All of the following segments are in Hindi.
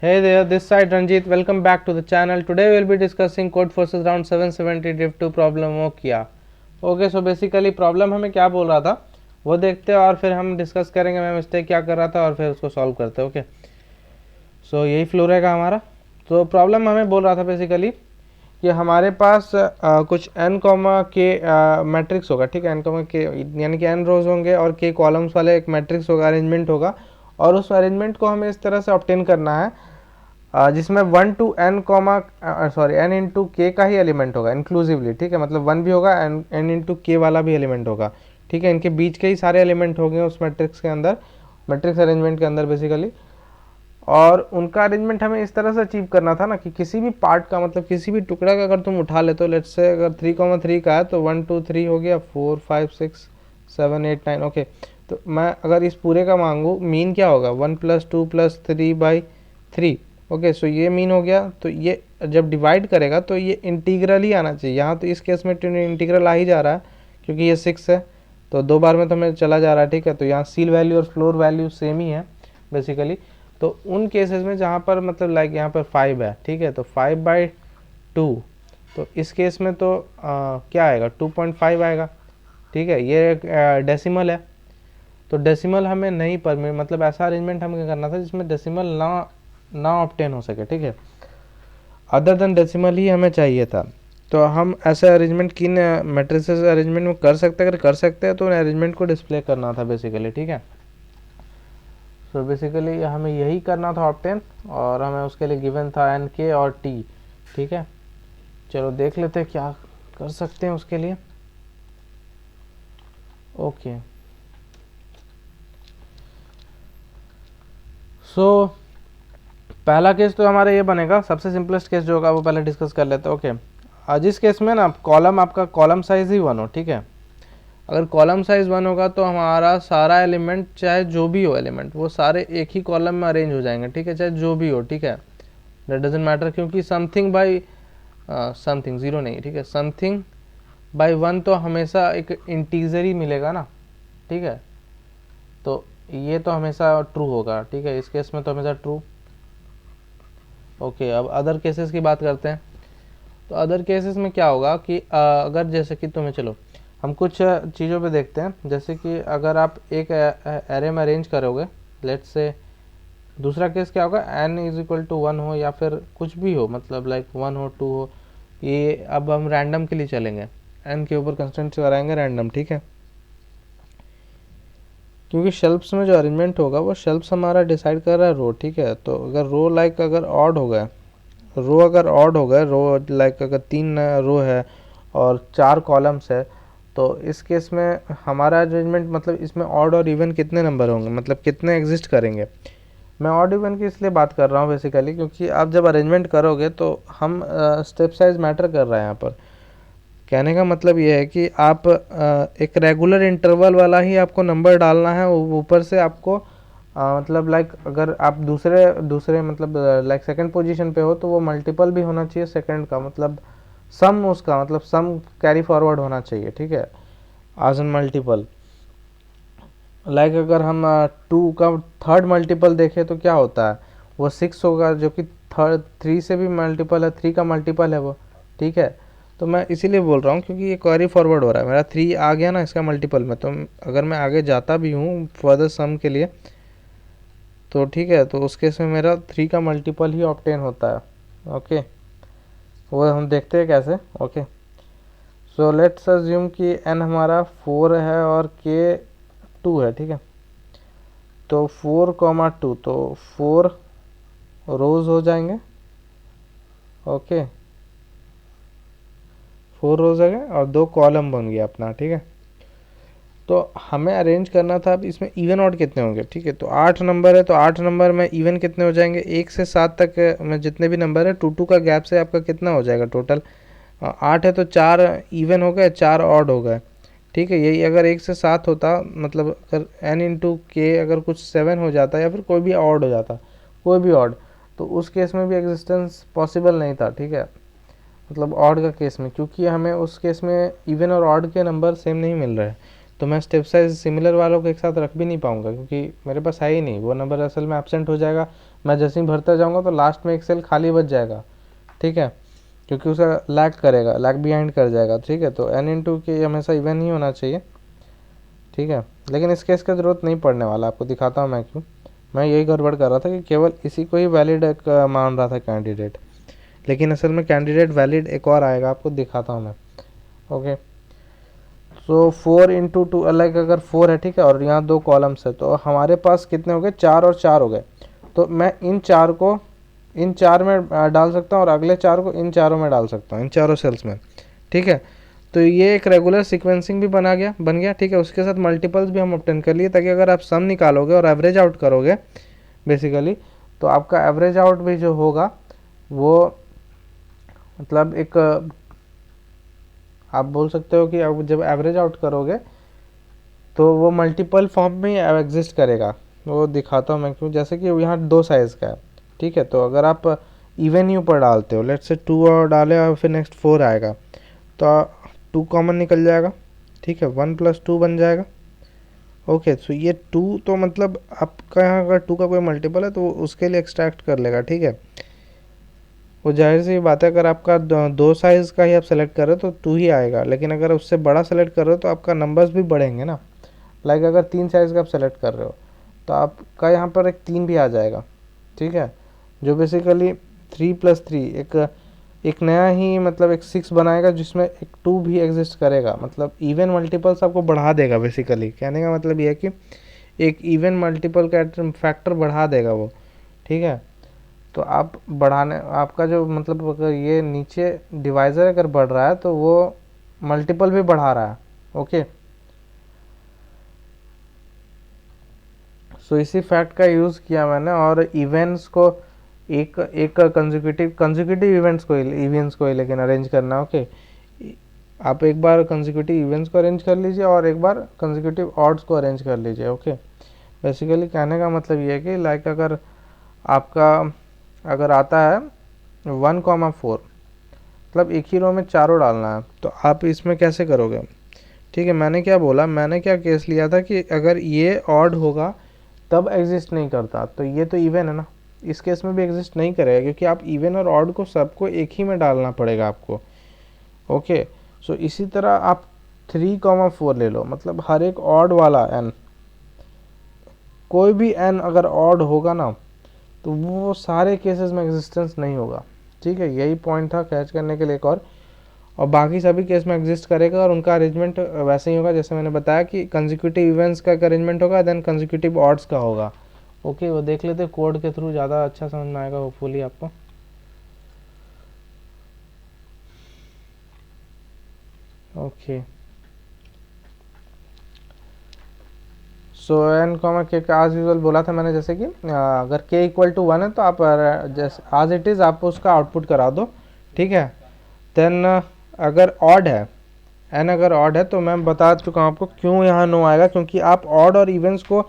Hey there, this side Ranjit. Welcome back to the channel. Today we will be discussing code forces round 770 drift 2 problem हो किया. ओके, सो बेसिकली प्रॉब्लम हमें क्या बोल रहा था वो देखते हैं और फिर हम डिस्कस करेंगे मैं मिस्टेक क्या कर रहा था और फिर उसको सॉल्व करते हैं. ओके, सो यही फ्लो रहेगा हमारा. तो प्रॉब्लम हमें बोल रहा था बेसिकली कि हमारे पास कुछ n कॉमा के मैट्रिक्स होगा. ठीक है, n कॉमा के यानी कि n रोज होंगे और k कॉलम्स वाले एक मैट्रिक्स होगा, अरेंजमेंट होगा. और उस अरेंजमेंट को हमें इस तरह से ऑब्टेन करना है जिसमें 1 to n comma n into K का ही एलिमेंट होगा इंक्लूसिवली. ठीक है, मतलब 1 भी होगा n इंटू के वाला भी एलिमेंट होगा. ठीक है, इनके बीच के ही सारे एलिमेंट होंगे उस मैट्रिक्स के अंदर, मैट्रिक्स अरेंजमेंट के अंदर बेसिकली. और उनका अरेंजमेंट हमें इस तरह से अचीव करना था ना कि किसी भी पार्ट का मतलब किसी भी टुकड़ा का अगर तुम उठा ले तो लेट्स से अगर 3,3 का है तो 1 2 3 हो गया, 4 5 6 7 8 9. ओके, तो मैं अगर इस पूरे का मांगू मीन क्या होगा 1 + 2 + 3/3. ओके, सो ये मीन हो गया. तो ये जब डिवाइड करेगा तो ये इंटीग्रल ही आना चाहिए. यहाँ तो इस केस में इंटीग्रल आ ही जा रहा है क्योंकि ये 6 है तो 2 बार में तो हमें चला जा रहा है. ठीक है, तो यहाँ सील वैल्यू और फ्लोर वैल्यू सेम ही है बेसिकली. तो उन केसेस में जहाँ पर मतलब लाइक यहाँ पर 5 है. ठीक है, तो 5/2. तो इस केस में तो क्या आएगा 2.5 आएगा. ठीक है, ये डेसिमल है तो डेसिमल हमें नहीं परमिट मतलब ऐसा अरेंजमेंट हमें करना था जिसमें डेसिमल ना ऑब्टेन हो सके. ठीक है, अदर देन डेसिमल ही हमें चाहिए था. तो हम ऐसा अरेंजमेंट किन मैट्रिसेस अरेंजमेंट में कर सकते हैं, अगर कर सकते हैं तो अरेंजमेंट को डिस्प्ले करना था बेसिकली. ठीक है, तो बेसिकली हमें यही करना था ऑब्टेन और हमें उसके लिए गिवन था एन के और टी. ठीक है, चलो देख लेते हैं क्या कर सकते हैं उसके लिए. ओके, सो पहला केस तो हमारा ये बनेगा, सबसे सिंपलेस्ट केस जो होगा वो पहले डिस्कस कर लेते हैं. ओके, जिस केस में ना कॉलम आपका कॉलम साइज ही 1 हो. ठीक है, अगर कॉलम साइज 1 होगा तो हमारा सारा एलिमेंट चाहे जो भी हो एलिमेंट वो सारे एक ही कॉलम में अरेंज हो जाएंगे. ठीक है, चाहे जो भी हो. ठीक है, दैट डजंट मैटर क्योंकि समथिंग बाई समथिंग जीरो नहीं. ठीक है, समथिंग बाई 1 तो हमेशा एक इंटीजर ही मिलेगा ना. ठीक है, तो ये तो हमेशा ट्रू होगा. ठीक है, इस केस में तो हमेशा ट्रू. ओके, अब अदर केसेस की बात करते हैं. तो अदर केसेस में क्या होगा कि अगर जैसे कि तुम्हें चलो हम कुछ चीज़ों पे देखते हैं. जैसे कि अगर आप एक एरे में अरेंज करोगे, लेट्स से दूसरा केस क्या होगा n = 1 हो या फिर कुछ भी हो, मतलब लाइक 1 हो 2 हो. ये अब हम रैंडम के लिए चलेंगे, n के ऊपर कंस्टेंट कराएंगे रैंडम. ठीक है, क्योंकि शेल्फ्स में जो अरेंजमेंट होगा वो शेल्फ्स हमारा डिसाइड कर रहा है रो. ठीक है, तो अगर रो लाइक अगर ऑड हो गया रो लाइक अगर 3 रो है और 4 कॉलम्स है तो इस केस में हमारा अरेंजमेंट मतलब इसमें ऑड और इवन कितने नंबर होंगे, मतलब कितने एग्जिस्ट करेंगे. मैं ऑड इवन की इसलिए बात कर रहा हूँ बेसिकली क्योंकि आप जब अरेंजमेंट करोगे तो हम स्टेप साइज मैटर कर रहा है यहाँ पर. कहने का मतलब ये है कि आप एक रेगुलर इंटरवल वाला ही आपको नंबर डालना है. ऊपर से आपको मतलब लाइक अगर आप दूसरे दूसरे मतलब लाइक सेकंड पोजीशन पे हो तो वो मल्टीपल भी होना चाहिए सेकंड का, मतलब सम उसका मतलब सम कैरी फॉरवर्ड होना चाहिए. ठीक है, एज एन मल्टीपल. लाइक अगर हम 2 का थर्ड मल्टीपल देखें तो क्या होता है वो 6 होगा जो कि थर्ड 3 से भी मल्टीपल है, 3 का मल्टीपल है वो. ठीक है, तो मैं इसीलिए बोल रहा हूँ क्योंकि ये क्वेरी फॉरवर्ड हो रहा है, मेरा 3 आ गया ना इसका मल्टीपल में. तो अगर मैं आगे जाता भी हूँ फर्दर सम के लिए तो ठीक है, तो उस केस में मेरा 3 का मल्टीपल ही ऑब्टेन होता है. ओके, वो हम देखते हैं कैसे. ओके, सो लेट्स अज्यूम कि n हमारा 4 है और k 2 है. ठीक है, तो 4,2 तो 4 रोज हो जाएंगे. ओके, 4 रोज आ गए और 2 कॉलम बन गया अपना. ठीक है, तो हमें अरेंज करना था अब इसमें इवन ऑड कितने होंगे. ठीक है, तो 8 नंबर है तो 8 नंबर में इवन कितने हो जाएंगे 1 से 7 तक में जितने भी नंबर है 2 का गैप से आपका कितना हो जाएगा टोटल 8 है तो 4 इवन हो गए 4 ऑड हो गए. ठीक है, यही अगर 1 से 7 होता मतलब अगर n इंटू के अगर कुछ 7 हो जाता या फिर कोई भी ऑड हो जाता कोई भी ऑड तो उस केस में भी एग्जिस्टेंस पॉसिबल नहीं था. ठीक है, मतलब ऑड का केस में क्योंकि हमें उस केस में इवन और ऑड के नंबर सेम नहीं मिल रहे हैं तो मैं स्टेप साइज सिमिलर वालों को एक साथ रख भी नहीं पाऊंगा क्योंकि मेरे पास है ही नहीं वो नंबर, असल में एब्सेंट हो जाएगा. मैं जैसे ही भरता जाऊँगा तो लास्ट में एक सेल खाली बच जाएगा, ठीक है, क्योंकि उसका लैग करेगा, लैग बिहाइंड कर जाएगा, ठीक है। तो n इंटू के हमेशा इवन ही होना चाहिए, ठीक है। लेकिन इस केस का ज़रूरत नहीं पड़ने वाला, आपको दिखाता हूँ मैं क्यों। मैं यही गड़बड़ कर रहा था कि केवल इसी को ही वैलिड मान रहा था कैंडिडेट, लेकिन असल में कैंडिडेट वैलिड एक और आएगा, आपको दिखाता हूँ मैं। ओके, सो 4 इंटू 2 अलग, अगर 4 है, ठीक है, और यहाँ 2 कॉलम्स है, तो हमारे पास कितने हो गए, 4 और 4 हो गए। तो मैं इन 4 को इन 4 में डाल सकता हूँ और अगले 4 को इन चारों में डाल सकता हूँ, इन चारों सेल्स में, ठीक है। तो ये एक रेगुलर सीक्वेंसिंग भी बन गया, ठीक है। उसके साथ मल्टीपल्स भी हम ऑब्टेन कर लिए, ताकि अगर आप सम निकालोगे और एवरेज आउट करोगे बेसिकली, तो आपका एवरेज आउट भी जो होगा वो मतलब एक, आप बोल सकते हो कि आप जब एवरेज आउट करोगे तो वो मल्टीपल फॉर्म में एग्जिस्ट करेगा। वो दिखाता हूँ मैं क्यों। जैसे कि यहाँ 2 साइज़ का है, ठीक है, तो अगर आप इवन ही ऊपर डालते हो, लेट्स से 2 और डाले और फिर नेक्स्ट 4 आएगा, तो 2 कॉमन निकल जाएगा, ठीक है, 1 + 2 बन जाएगा। ओके, तो ये 2 तो मतलब आपका यहाँ अगर 2 का कोई मल्टीपल है तो उसके लिए एक्सट्रैक्ट कर लेगा, ठीक है। वो जाहिर सी बात है, अगर आपका 2 साइज़ का ही आप सेलेक्ट कर रहे हो तो 2 ही आएगा, लेकिन अगर उससे बड़ा सेलेक्ट कर रहे हो तो आपका नंबर्स भी बढ़ेंगे ना। लाइक अगर 3 साइज़ का आप सेलेक्ट कर रहे हो तो आपका यहाँ पर एक 3 भी आ जाएगा, ठीक है, जो बेसिकली 3 + 3 एक नया ही मतलब एक 6 बनाएगा, जिसमें एक 2 भी एग्जिस्ट करेगा। मतलब इवन मल्टीपल्स आपको बढ़ा देगा, बेसिकली कहने का मतलब ये है कि एक इवन मल्टीपल का फैक्टर बढ़ा देगा वो, ठीक है। तो आप बढ़ाने, आपका जो मतलब अगर ये नीचे डिवाइज़र अगर बढ़ रहा है तो वो मल्टीपल भी बढ़ा रहा है। ओके, सो इसी फैक्ट का यूज़ किया मैंने, और इवेंट्स को एक एक कंसेक्यूटिव इवेंट्स को ही लेकिन अरेंज करना। ओके, आप एक बार कंसेक्यूटिव इवेंट्स को अरेंज कर लीजिए और एक बार कंसेक्यूटिव ऑड्स को अरेंज कर लीजिए। ओके, बेसिकली कहने का मतलब ये है कि लाइक अगर आपका अगर आता है 1,4, मतलब एक ही रो में चारों डालना है, तो आप इसमें कैसे करोगे, ठीक है। मैंने क्या बोला, मैंने क्या केस लिया था कि अगर ये ऑड होगा तब एग्जिस्ट नहीं करता, तो ये तो इवन है ना, इस केस में भी एग्जिस्ट नहीं करेगा, क्योंकि आप इवन और ऑड को सबको एक ही में डालना पड़ेगा आपको। ओके, सो इसी तरह आप 3,4 ले लो, मतलब हर एक ऑड वाला n, कोई भी n अगर ऑड होगा ना तो वो सारे केसेस में एग्जिस्टेंस नहीं होगा, ठीक है। यही पॉइंट था कैच करने के लिए एक और बाकी सभी केस में एग्जिस्ट करेगा, और उनका अरेंजमेंट वैसे ही होगा जैसे मैंने बताया कि कंसेक्यूटिव इवेंट्स का अरेंजमेंट होगा, देन कंसेक्यूटिव ऑड्स का होगा। ओके, वो देख लेते कोड के थ्रू, ज़्यादा अच्छा समझ में आएगा होपफुली आपको। ओके, सो एन कॉमा के आज यूजल बोला था मैंने, जैसे कि अगर k = 1 है तो आप जैसे आज इट इज़ आप उसका आउटपुट करा दो, ठीक है। देन अगर ऑड है, एन अगर ऑड है, तो मैं बता चुका हूँ आपको क्यों यहाँ नो आएगा, क्योंकि आप ऑड और इवेंट्स को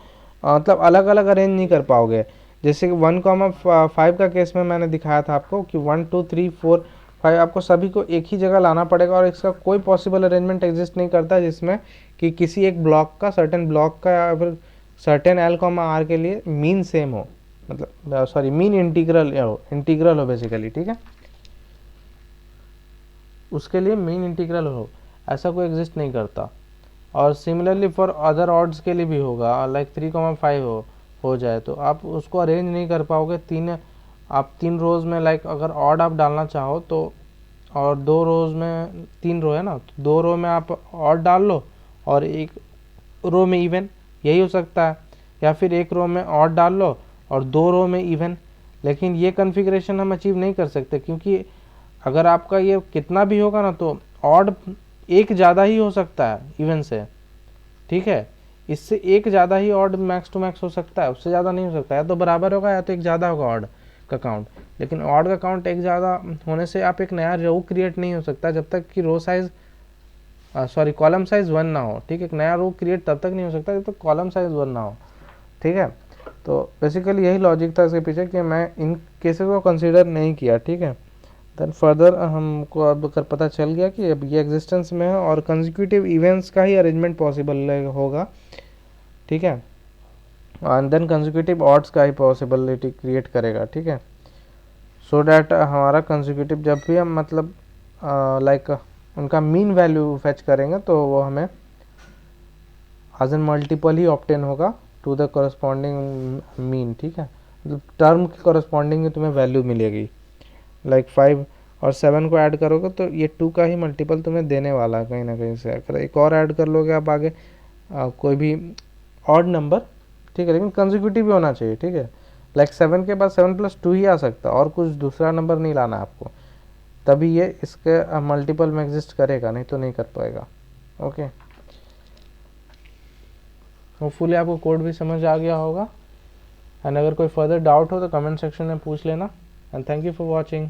मतलब अलग अलग अरेंज नहीं कर पाओगे। जैसे कि 1,5 का केस में मैंने दिखाया था आपको कि 1 2 3 4 5 आपको सभी को एक ही जगह लाना पड़ेगा, और इसका कोई पॉसिबल अरेंजमेंट एग्जिस्ट नहीं करता जिसमें कि किसी एक ब्लॉक का, सर्टेन ब्लॉक का या फिर सर्टेन L, R के लिए मीन सेम हो, मतलब सॉरी मीन इंटीग्रल हो बेसिकली, ठीक है। उसके लिए मीन इंटीग्रल हो, ऐसा कोई एग्जिस्ट नहीं करता। और सिमिलरली फॉर अदर ऑड्स के लिए भी होगा, लाइक 3,5 हो जाए तो आप उसको अरेंज नहीं कर पाओगे। आप 3 रोज़ में, लाइक अगर ऑड आप डालना चाहो तो, और 2 रोज़ में 3 रो है ना, तो 2 रो में आप ऑड डाल लो और एक रो में इवन, यही हो सकता है। या फिर एक रो में ऑड डाल लो और 2 रो में इवन, लेकिन ये कन्फिग्रेशन हम अचीव नहीं कर सकते, क्योंकि अगर आपका ये कितना भी होगा ना तो ऑड एक ज़्यादा ही हो सकता है इवन से, ठीक है। इससे एक ज़्यादा ही ऑड मैक्स टू मैक्स हो सकता है, उससे ज़्यादा नहीं हो सकता। या तो बराबर होगा या तो एक ज़्यादा होगा ऑड का काउंट, लेकिन ऑड का काउंट एक ज़्यादा होने से आप एक नया रो क्रिएट नहीं हो सकता जब तक कि रो साइज कॉलम साइज 1 ना हो, ठीक है। एक नया रो क्रिएट तब तक नहीं हो सकता जब तक कॉलम साइज 1 ना हो, ठीक है। तो बेसिकली यही लॉजिक था इसके पीछे कि मैं इन केसेस को कंसीडर नहीं किया, ठीक है। देन फर्दर हमको अब अगर पता चल गया कि अब ये एग्जिस्टेंस में है और कंसेक्यूटिव इवेंट्स का ही अरेंजमेंट पॉसिबल होगा, ठीक है। एंड देन कंसेक्यूटिव ऑड्स का ही पॉसिबिलिटी क्रिएट करेगा, ठीक है। सो डैट हमारा कंसेक्यूटिव जब भी हम मतलब लाइक उनका मीन वैल्यू फेच करेंगे तो वो हमें एज एन मल्टीपल ही ऑब्टेन होगा टू द कॉरस्पॉन्डिंग मीन, ठीक है। मतलब टर्म के कॉरस्पॉन्डिंग में तुम्हें वैल्यू मिलेगी। लाइक 5 और 7 को ऐड करोगे तो ये 2 का ही मल्टीपल तुम्हें देने वाला है कहीं ना कहीं से। अगर एक और ऐड कर लोगे आप आगे कोई भी ऑड नंबर, ठीक है, लेकिन कंसेक्यूटिव भी होना चाहिए, ठीक है। लाइक 7 के बाद 7+2 ही आ सकता है, और कुछ दूसरा नंबर नहीं लाना आपको, तभी ये इसके मल्टीपल में एग्जिस्ट करेगा, नहीं तो नहीं कर पाएगा। ओके, होपफुली आपको कोड भी समझ आ गया होगा। एंड अगर कोई फर्दर डाउट हो तो कमेंट सेक्शन में पूछ लेना। And thank you for watching.